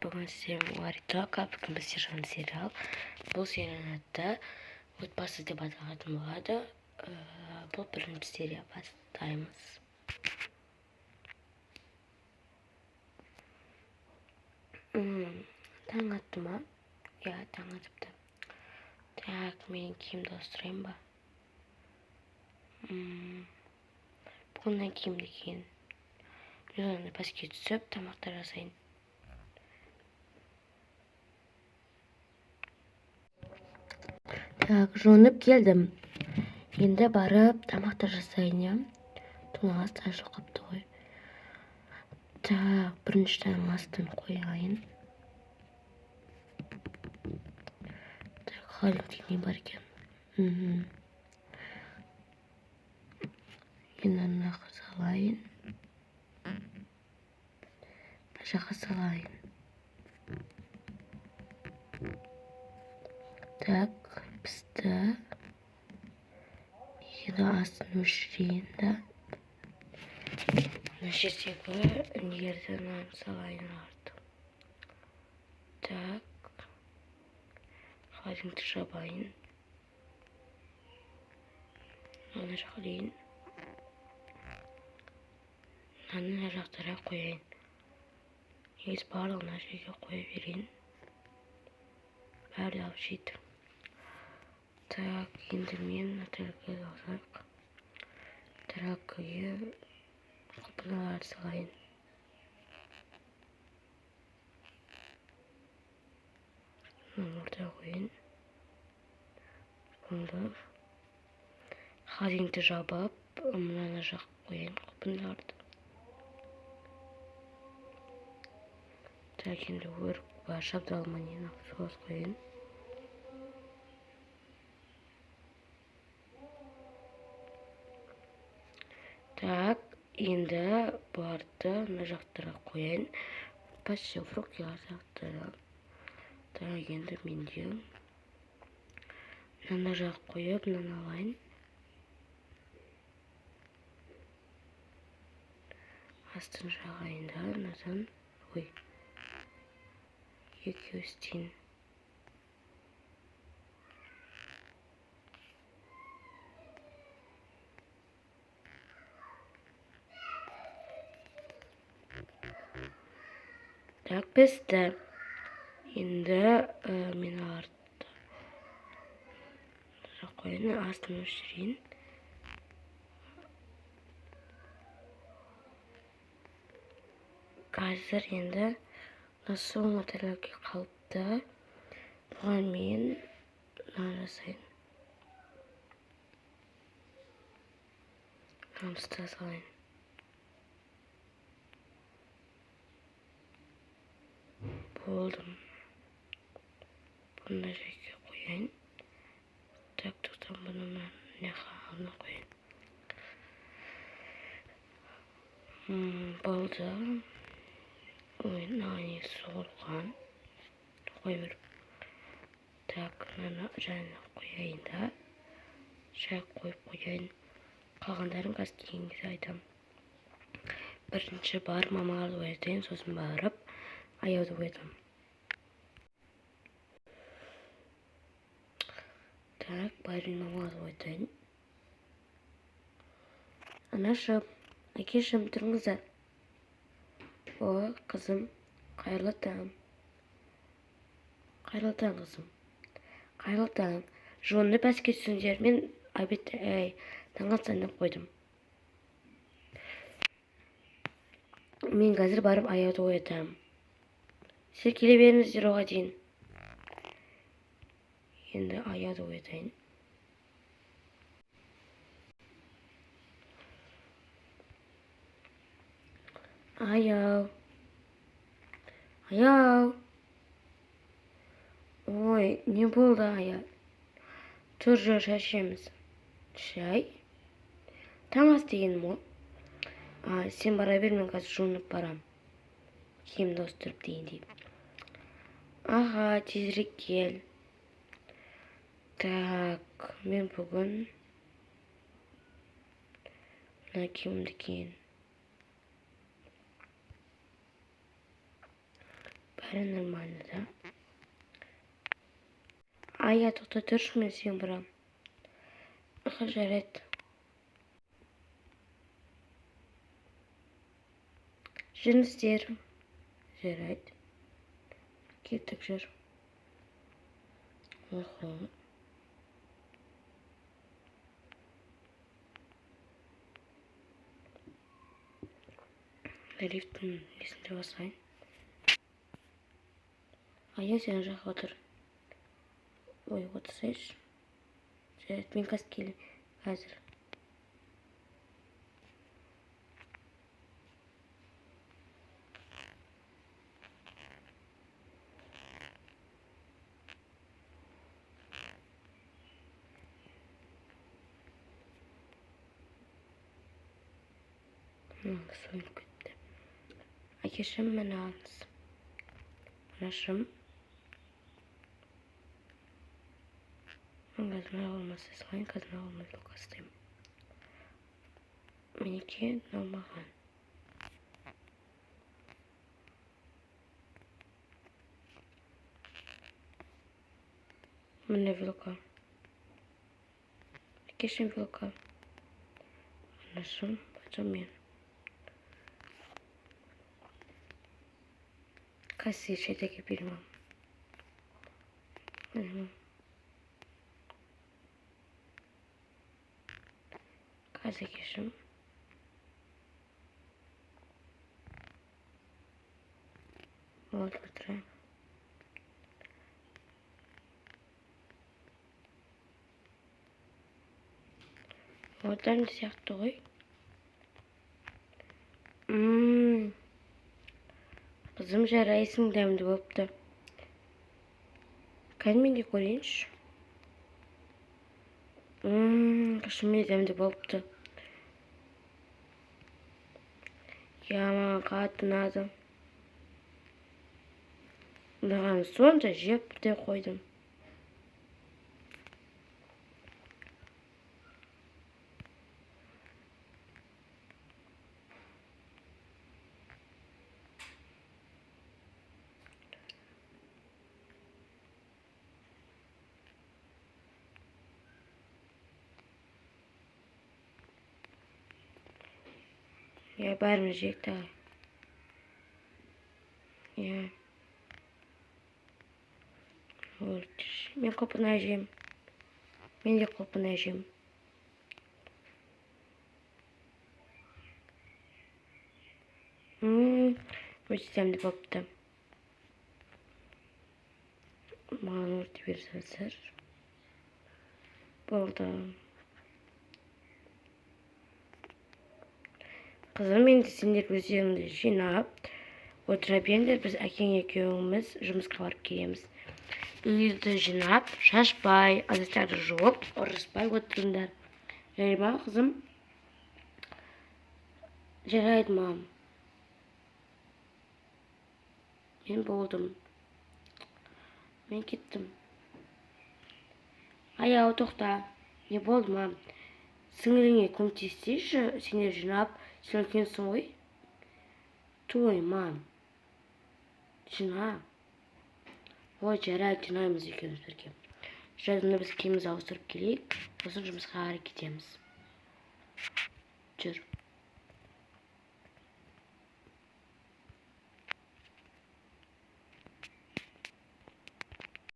бүгін сіздермен Уаритока, бүгін біз сержан сериал. Бұл серияның аты отбасы деп аталатын болады. Бұл бірінші серия, бастаймыз. Таң атты ма? Я, таң атыпты. Так, мен киімді ауыстырайын ба? Бүгіннен киімді киін. Мен пәске түсіп, тамақтар жасайын. Так, жуынып келдім. Енді барып тамақтар жасайын, я. Тоңағас ташыл қапты ғой. Так, біріншіден астын қояйын. Так, холодильник не бар екен. Енді мына салайын. Мына жаққа салайын. Так, пісті. Енді астын өшірейін да. Мына жердегі үңгерден салайын артым. Так, холодильникті жабайын. Мына жаққа дейін. Мына жақтарға қояйын. Негізі барлығына жерге қоя берейін. Бәрі алып жейді. Так, енді мен тарелкаға алсақ. Тарелкаға құпыналар салайын. Ортаға қойын. Бұнды холодильникті жабып, мынаны жаққа қойын құпыналарды. Так, енді өрік бар, шабдалманен соғыз қойын. Так, енді барды мына жақтарға қойын. Почти фруктылар жақтыра. Так, енді менде мына жақ қойып, мынаны алайын. Астын жағайын да, мынадан. Ой. Екеуі істейін. Так, пісті. Енді мен артты. Жақ қойын, астын өшірейін. Қазір енді соңғы тарелка қалыпты. Бұған мен жасайын. Намысты салайын. Болдым. Бұны жерге қояйын. Так, тоқтан бұны мына алдына қояйын. Болды. Ой, не соғылған. Қой бір. Так, мынаны жаңа қояйын да. Шай қойып қояйын. Қалғандарын қазір кейін кезде айтам. Бірінші бар мамаларды оятайын, сосын барып аяуды оятам. Так, бәрін мамаларды оятайын. Анашым, әкешім, тұрыңыздар. О, қызым, қайырлы таң. Қайырлы таң, қызым. Қайырлы таң. Жуынды пәске түсіңдер. Мен обед таң атсам деп қойдым. Мен қазір барып аяуды оятам. Сіздер келе беріңіздер оған дейін. Енді аяуды оятайын. Аяу. Аяу. Ой, не болды аяу. Тұр жүр, шай ішеміз. Шай? Таң ас деген мо? Сен бара бер, мен қазір жуынып барам. Киімді ауыстырып дейін деп. Аға, тезірек кел. Так, мен бүгін мына киімді киін. Қара нормально, да? Ая, тоқта тұршы, мен сен бұрам. Жарайды. Жіністер. Жарайды. Кеттік жүр. Оқу. Лифттің несінде басайын. Ая, сен жаққа отыр. Ой, отырсайшы. Жарайды, мен қазір келем. Қазір. Soyunуп кетті. Әкешім, мені алыңыз. Анашым. Мен қазір olmasa sayın қазір olmaz lokastayım. Меніке намаған. Мені вилка. Әкешім вилка. Анашым, бачам мен. Касси şeydeki bilmem. Kaza geçim. Oldu bitiren. Oradan siyahtı koy. Kızım jarayısın demdi boptu. Kalmini koyunç. Kışımı demdi boptu. Ya katın adam. Mаған сонда жеп те қойдым. Я бәріміз жекті. Я. Мен қопына жем. Мен де қопына жем. Өтсемді бопты. Маған өрті берсіңіздер. Болды. Қызым, енді сендер өздеріңді жинап отыра беріңдер. Біз әкең екеуіміз жұмысқа барып келеміз. Үйді жинап, шашпай, ыдыстарды жуып, ұрыспай отырыңдар. Жарайды ма, қызым? Жарайды, мам. Мен болдым. Мен кеттім. Аяу, тоқта. Не болды, мам? Сіңіріңе көмектессейші, сендер жинап, сен үлкенсің ғой? Той, мам. Жина. Ой, жарайды, жинаймыз екеуміз бірге. Жарайды, біз киімімізді ауыстырып келейік, сосын жұмысқа қарай кетеміз.